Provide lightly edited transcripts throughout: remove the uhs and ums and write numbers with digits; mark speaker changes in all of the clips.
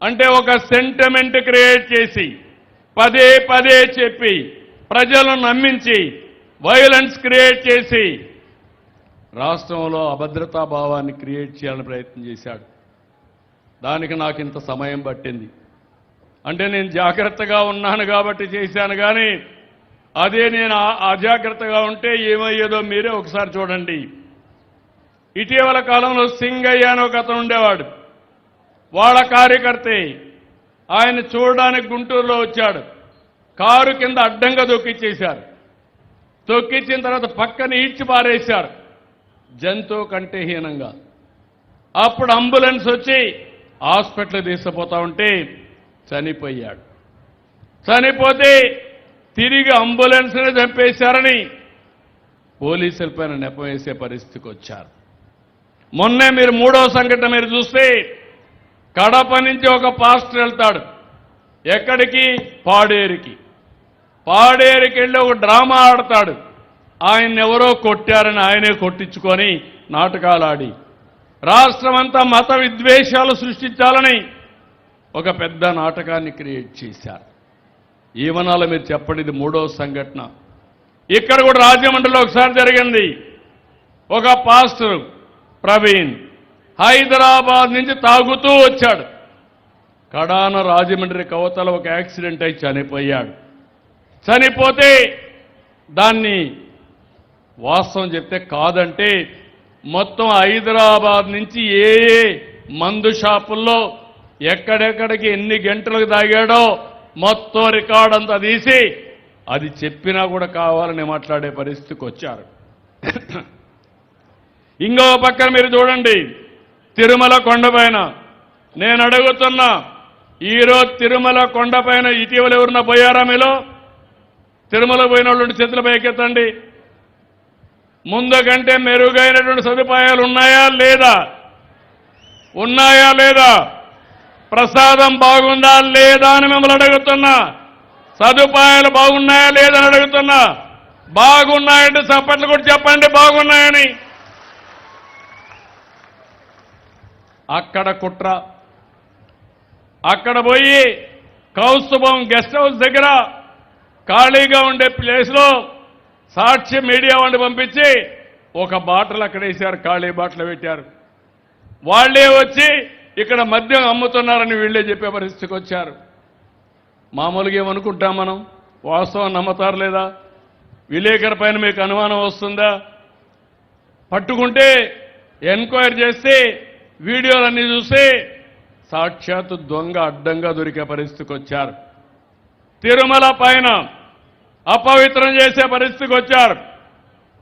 Speaker 1: అంటే ఒక sentiment create చేసి పదే పదే చెప్పి ప్రజలను నమ్మించి వైలెన్స్ క్రియేట్ చేసి రాష్ట్రంలో అభద్రతా భావాన్ని క్రియేట్ చేయాలని ప్రయత్నం చేశాడు. దానికి నాకు ఇంత సమయం పట్టింది. అంటే నేను జాగ్రత్తగా ఉన్నాను కాబట్టి చేశాను, కానీ అదే నేను అజాగ్రత్తగా ఉంటే ఏమయ్యేదో మీరే ఒకసారి చూడండి. ఇటీవల కాలంలో సింగయ్య అని ఒక అతను ఉండేవాడు, వాళ్ళ కార్యకర్తే. ఆయన చూడడానికి గుంటూరులో వచ్చాడు. కారు కింద అడ్డంగా తొక్కిచ్చేశారు. తొక్కిచ్చిన తర్వాత పక్కన ఈడ్చి పారేశారు, జంతువు కంటే హీనంగా. అప్పుడు అంబులెన్స్ వచ్చి హాస్పిటల్ తీసుకుపోతా ఉంటే చనిపోయాడు. చనిపోతే తిరిగి అంబులెన్స్ని చంపేశారని పోలీసులపైన నెపం వేసే పరిస్థితికి వచ్చారు. మొన్నే మీరు మూడో సంఘటన మీరు చూస్తే కడప నుంచి ఒక పాస్టర్ వెళ్తాడు. ఎక్కడికి? పాడేరుకి. పాడేరుకి వెళ్ళి ఒక డ్రామా ఆడతాడు. ఆయన్ని ఎవరో కొట్టారని ఆయనే కొట్టించుకొని నాటకాలు ఆడి రాష్ట్రమంతా మత విద్వేషాలు సృష్టించాలని ఒక పెద్ద నాటకాన్ని క్రియేట్ చేశారు. ఏమనాలో మీరు చెప్పండి. ఇది మూడో సంఘటన. ఇక్కడ కూడా రాజమండ్రిలో ఒకసారి జరిగింది. ఒక పాస్టర్ ప్రవీణ్ హైదరాబాద్ నుంచి తాగుతూ వచ్చాడు. కడాన రాజమండ్రి కవతల ఒక యాక్సిడెంట్ అయి చనిపోయాడు. చనిపోతే దాన్ని వాస్తవం చెప్తే కాదంటే మొత్తం హైదరాబాద్ నుంచి ఏ మందు షాపుల్లో ఎక్కడెక్కడికి ఎన్ని గంటలకు తాగాడో మొత్తం రికార్డ్ అంతా తీసి అది చెప్పినా కూడా కావాలని మాట్లాడే పరిస్థితికి వచ్చారు. ఇంకో పక్కన మీరు చూడండి, తిరుమల కొండపైన నేను అడుగుతున్నా, ఈరోజు తిరుమల కొండపైన ఇటీవల ఎవరన్నా పోయారా? మీలో తిరుమల పోయిన వాళ్ళు చేతుల పైకెత్తండి. ముందు కంటే మెరుగైనటువంటి సదుపాయాలు ఉన్నాయా లేదా? ఉన్నాయా లేదా? ప్రసాదం బాగుందా లేదా అని మిమ్మల్ని అడుగుతున్నా. సదుపాయాలు బాగున్నాయా లేదా అని అడుగుతున్నా. బాగున్నాయంటే చప్పట్లు కూడా చెప్పండి బాగున్నాయని. అక్కడ కుట్ర. అక్కడ పోయి కౌస్తుభం గెస్ట్ హౌస్ దగ్గర ఖాళీగా ఉండే ప్లేస్లో సాక్షి మీడియా వాడిని పంపించి ఒక బాటిల్ అక్కడ వేశారు, ఖాళీ బాటిల్ పెట్టారు. వాళ్లే వచ్చి ఇక్కడ మద్యం అమ్ముతున్నారని వీళ్లే చెప్పే పరిస్థితికి వచ్చారు. మామూలుగా ఏమనుకుంటాం మనం? వాస్తవం నమ్మతారు లేదా? విలేకరు పైన మీకు అనుమానం వస్తుందా? పట్టుకుంటే ఎంక్వైరీ చేస్తే వీడియోలన్నీ చూస్తే సాక్షాత్తు దొంగ అడ్డంగా దొరికే పరిస్థితికి వచ్చారు. తిరుమల పైన అపవిత్రం చేసే పరిస్థితికి వచ్చారు.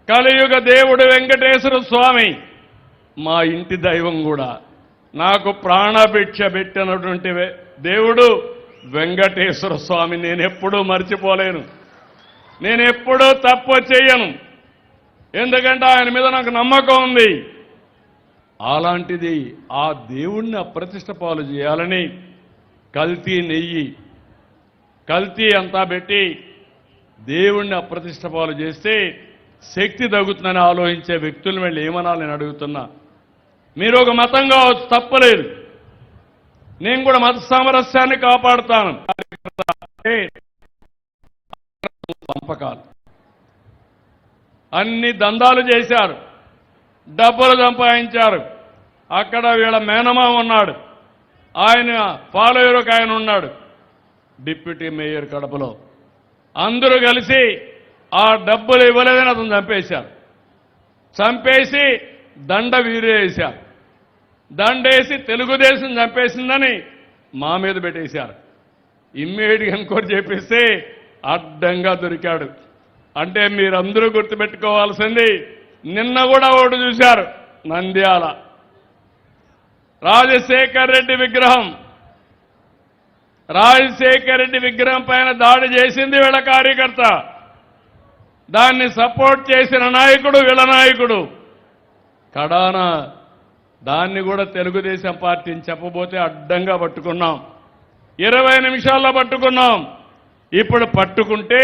Speaker 1: కలియుగ దేవుడు వెంకటేశ్వర స్వామి మా ఇంటి దైవం కూడా. నాకు ప్రాణభిక్ష పెట్టినటువంటి దేవుడు వెంకటేశ్వర స్వామి. నేనెప్పుడూ మర్చిపోలేను, నేనెప్పుడూ తప్పు చేయను. ఎందుకంటే ఆయన మీద నాకు నమ్మకం ఉంది. అలాంటిది ఆ దేవుణ్ణి అప్రతిష్ట పాలు చేయాలని కల్తీ నెయ్యి, కల్తీ అంతా పెట్టి దేవుణ్ణి అప్రతిష్ట పాలు చేస్తే శక్తి తగ్గుతుందని ఆలోచించే వ్యక్తులను వెళ్ళి ఏమనాలి నేను అడుగుతున్నా. మీరు ఒక మతం కావచ్చు, తప్పలేదు. నేను కూడా మత సామరస్యాన్ని కాపాడుతాను. పంపకాలు అన్ని దందాలు చేశారు, డబ్బులు సంపాదించారు. అక్కడ వీళ్ళ మేనమామ ఉన్నాడు, ఆయన ఫాలోయర్ ఒక ఆయన ఉన్నాడు, డిప్యూటీ మేయర్ కడపలో. అందరూ కలిసి ఆ డబ్బులు ఇవ్వలేదని అతను చంపేశారు. చంపేసి దండ వీరేశారు. దండేసి తెలుగుదేశం చంపేసిందని మా మీద పెట్టేశారు. ఇమ్మీడియట్గా ఎంక్వైరీ చేపిస్తే అడ్డంగా దొరికాడు. అంటే మీరందరూ గుర్తుపెట్టుకోవాల్సింది, నిన్న కూడా ఒకటి చూశారు, నంద్యాల రాజశేఖర్ రెడ్డి విగ్రహం. రాజశేఖర్ రెడ్డి విగ్రహం పైన దాడి చేసింది వీళ్ళ కార్యకర్త. దాన్ని సపోర్ట్ చేసిన నాయకుడు వీళ్ళ నాయకుడు. కడాన దాన్ని కూడా తెలుగుదేశం పార్టీని చెప్పబోతే అడ్డంగా పట్టుకున్నాం. 20 నిమిషాల్లో పట్టుకున్నాం. ఇప్పుడు పట్టుకుంటే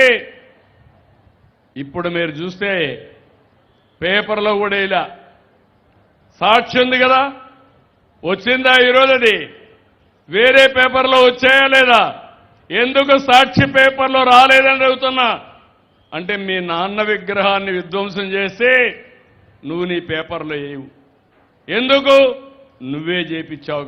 Speaker 1: ఇప్పుడు మీరు చూస్తే పేపర్లో కూడా ఇలా సాక్షి ఉంది కదా, వచ్చిందా ఈరోజు? అది వేరే పేపర్లో వచ్చాయా లేదా? ఎందుకు సాక్షి పేపర్లో రాలేదని అడుగుతున్నా. అంటే మీ నాన్న విగ్రహాన్ని విధ్వంసం చేసి నువ్వు నీ పేపర్లో వేయవు. ఎందుకు? నువ్వే చేపించావు.